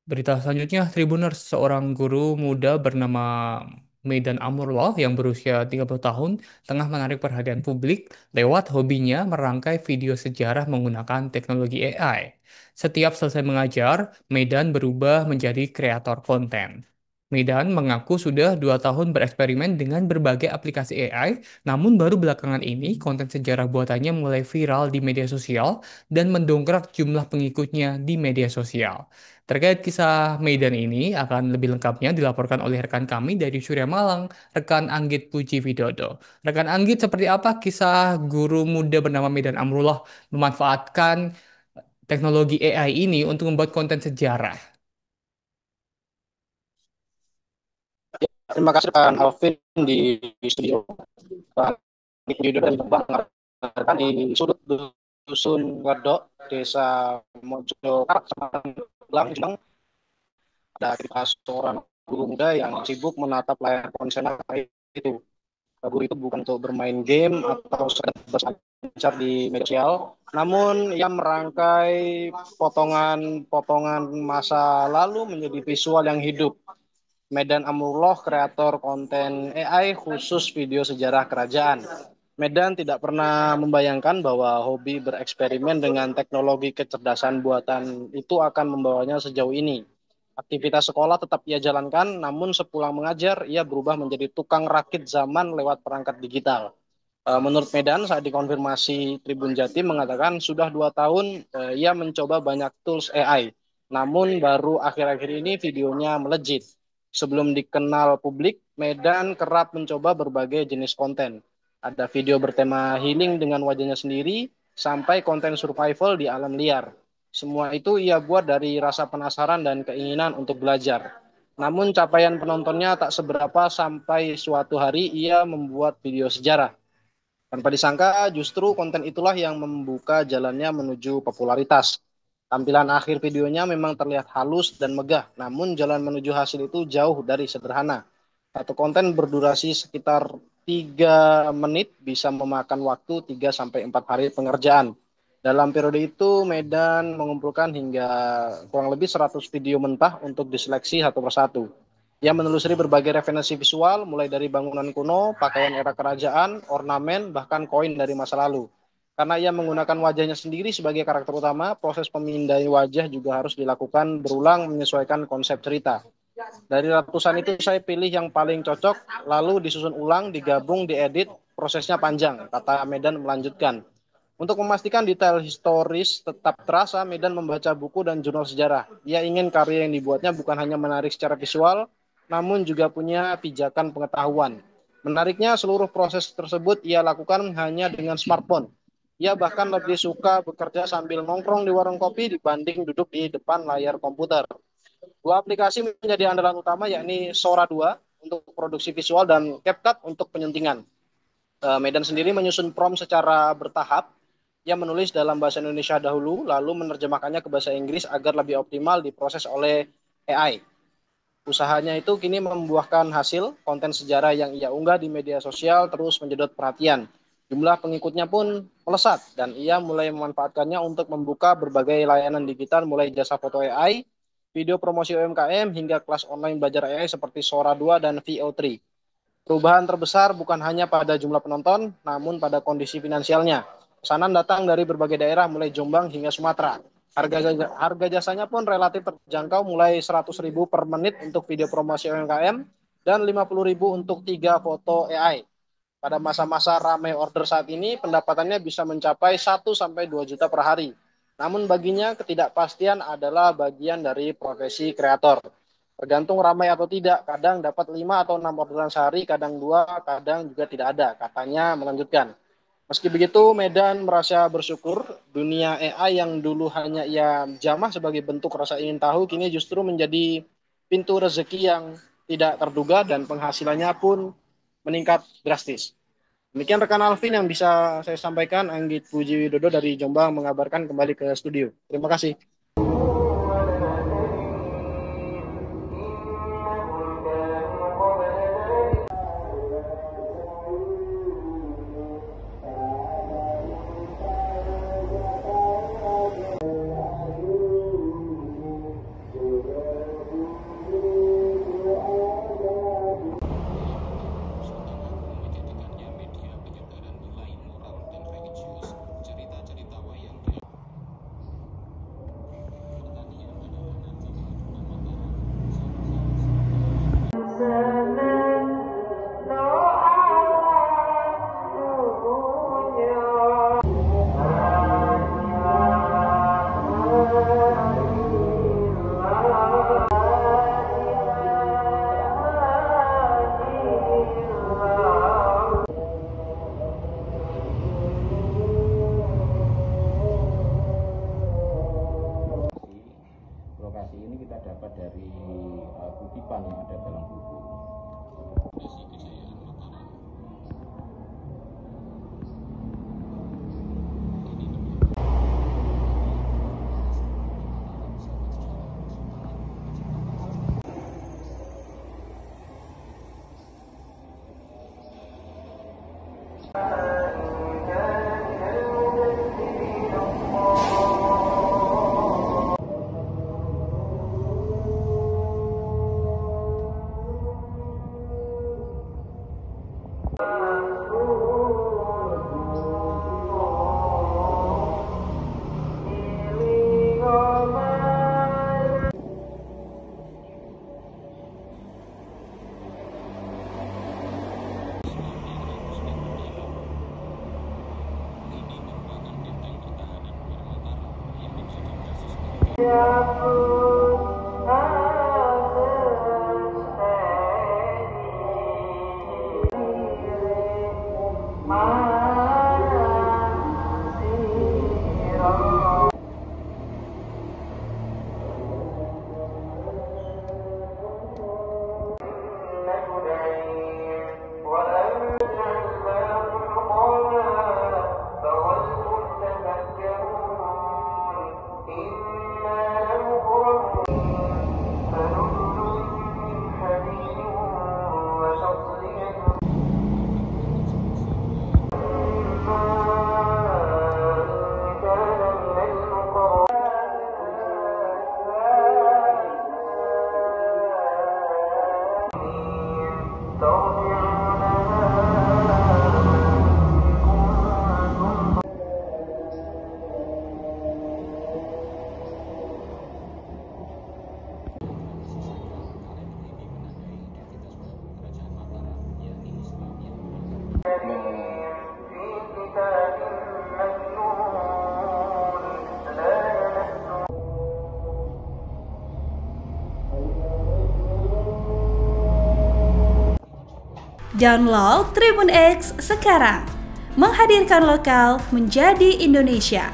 Berita selanjutnya, Tribuners, seorang guru muda bernama Maidan Amrullah yang berusia 30 tahun tengah menarik perhatian publik lewat hobinya merangkai video sejarah menggunakan teknologi AI. Setiap selesai mengajar, Maidan berubah menjadi kreator konten. Maidan mengaku sudah 2 tahun bereksperimen dengan berbagai aplikasi AI, namun baru belakangan ini konten sejarah buatannya mulai viral di media sosial dan mendongkrak jumlah pengikutnya di media sosial. Terkait kisah Medan ini akan lebih lengkapnya dilaporkan oleh rekan kami dari Surya Malang, rekan Anggit Puji Widodo. Rekan Anggit, seperti apa kisah guru muda bernama Medan Amrullah memanfaatkan teknologi AI ini untuk membuat konten sejarah? Terima kasih Pak Alvin di studio. Pak Yudho dan Bang kan di sudut dusun Wedok, Desa Mojo Karak, Kecamatan Belang, Jombang, ada kita seorang guru muda yang sibuk menatap layar ponsel itu. Guru itu bukan untuk bermain game atau sekedar berselancar di media sosial, namun ia merangkai potongan-potongan masa lalu menjadi visual yang hidup. Medan Amrullah, kreator konten AI khusus video sejarah kerajaan. Medan tidak pernah membayangkan bahwa hobi bereksperimen dengan teknologi kecerdasan buatan itu akan membawanya sejauh ini. Aktivitas sekolah tetap ia jalankan, namun sepulang mengajar, ia berubah menjadi tukang rakit zaman lewat perangkat digital. Menurut Medan, saat dikonfirmasi Tribun Jatim mengatakan sudah 2 tahun ia mencoba banyak tools AI, namun baru akhir-akhir ini videonya melejit. Sebelum dikenal publik, Medan kerap mencoba berbagai jenis konten. Ada video bertema healing dengan wajahnya sendiri, sampai konten survival di alam liar. Semua itu ia buat dari rasa penasaran dan keinginan untuk belajar. Namun capaian penontonnya tak seberapa sampai suatu hari ia membuat video sejarah. Tanpa disangka, justru konten itulah yang membuka jalannya menuju popularitas. Tampilan akhir videonya memang terlihat halus dan megah, namun jalan menuju hasil itu jauh dari sederhana. Satu konten berdurasi sekitar 3 menit bisa memakan waktu 3 sampai 4 hari pengerjaan. Dalam periode itu, Medan mengumpulkan hingga kurang lebih 100 video mentah untuk diseleksi satu persatu. Ia menelusuri berbagai referensi visual, mulai dari bangunan kuno, pakaian era kerajaan, ornamen, bahkan koin dari masa lalu. Karena ia menggunakan wajahnya sendiri sebagai karakter utama, proses pemindai wajah juga harus dilakukan berulang menyesuaikan konsep cerita. Dari ratusan itu saya pilih yang paling cocok, lalu disusun ulang, digabung, diedit, prosesnya panjang, kata Medan melanjutkan. Untuk memastikan detail historis tetap terasa, Medan membaca buku dan jurnal sejarah. Ia ingin karya yang dibuatnya bukan hanya menarik secara visual, namun juga punya pijakan pengetahuan. Menariknya, seluruh proses tersebut ia lakukan hanya dengan smartphone. Ia bahkan lebih suka bekerja sambil nongkrong di warung kopi dibanding duduk di depan layar komputer. Dua aplikasi menjadi andalan utama, yakni Sora 2 untuk produksi visual dan CapCut untuk penyuntingan. Medan sendiri menyusun prompt secara bertahap. Ia menulis dalam bahasa Indonesia dahulu, lalu menerjemahkannya ke bahasa Inggris agar lebih optimal diproses oleh AI. Usahanya itu kini membuahkan hasil. Konten sejarah yang ia unggah di media sosial terus menjedot perhatian. Jumlah pengikutnya pun melesat dan ia mulai memanfaatkannya untuk membuka berbagai layanan digital, mulai jasa foto AI, video promosi UMKM, hingga kelas online belajar AI seperti Sora 2 dan VO3. Perubahan terbesar bukan hanya pada jumlah penonton, namun pada kondisi finansialnya. Pesanan datang dari berbagai daerah, mulai Jombang hingga Sumatera. Harga jasanya pun relatif terjangkau, mulai 100.000 per menit untuk video promosi UMKM dan 50.000 untuk 3 foto AI. Pada masa-masa ramai order saat ini, pendapatannya bisa mencapai 1 sampai 2 juta per hari. Namun baginya, ketidakpastian adalah bagian dari profesi kreator. Tergantung ramai atau tidak, kadang dapat 5 atau 6 orderan sehari, kadang 2, kadang juga tidak ada, katanya melanjutkan. Meski begitu, Medan merasa bersyukur dunia AI yang dulu hanya ia jamah sebagai bentuk rasa ingin tahu, kini justru menjadi pintu rezeki yang tidak terduga dan penghasilannya pun meningkat drastis. Demikian rekan Alvin yang bisa saya sampaikan. Anggit Puji Widodo dari Jombang mengabarkan, kembali ke studio. Terima kasih. kita dapat dari kutipan yang ada dalam buku. Download Tribun X sekarang, menghadirkan lokal menjadi Indonesia.